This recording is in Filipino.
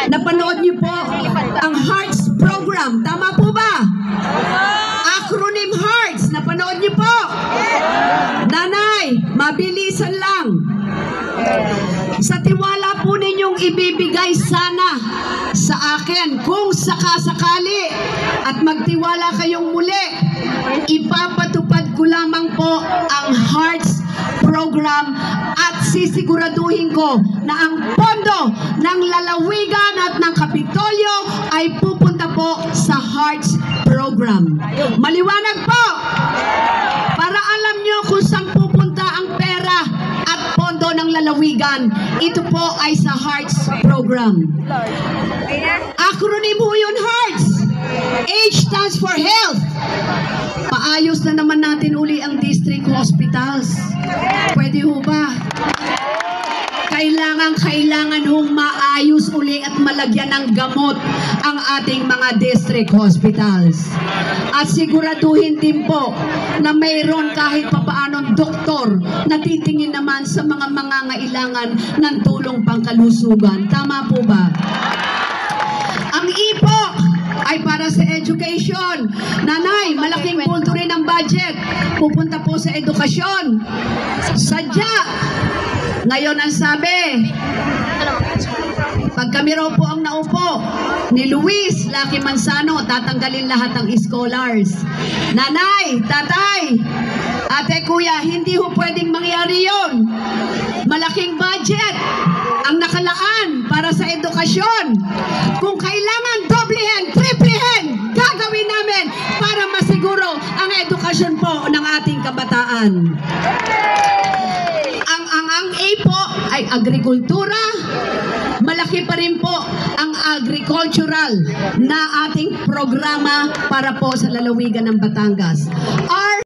Napanood niyo po ang HEARTS program. Tama po ba? Acronym HEARTS. Napanood niyo po? Nanay, mabilisan lang. Sa tiwala po ninyong ibibigay sana sa akin, kung sakasakali at magtiwala kayong muli, ipapatupad ko lamang po ang HEARTS program at sisiguraduhin ko na ang pondo ng lalawigan at ng Kapitolyo ay pupunta po sa HEARTS program. Maliwanag po! Para alam nyo kung saan pupunta ang pera at pondo ng lalawigan, ito po ay sa HEARTS program. Acronym po yun, HEARTS. H stands for health. Paayos na naman natin uli ang district hospitals. Pwede ho ba? Kailangan hong maayos uli at malagyan ng gamot ang ating mga district hospitals. At siguraduhin din po na mayroon kahit papaanong doktor na titingin naman sa mga mangangailangan ng tulong pangkalusugan. Tama po ba? Ang IPO ay para sa education. Nanay, malaking punto rin ang budget. Pupunta po sa edukasyon. Sadya. Ngayon ang sabi, pag kami raw po ang naupo ni Luis Lucky Manzano, tatanggalin lahat ng scholars. Nanay, tatay, ate, kuya, hindi ho pwedeng mangyari yun. Malaking budget ang nakalaan para sa edukasyon. Kung kailangan doblehin, triplehin, gagawin namin para masiguro ang edukasyon po ng ating kabataan. Ang A po ay agrikultura. Malaki pa rin po ang agricultural na ating programa para po sa lalawigan ng Batangas.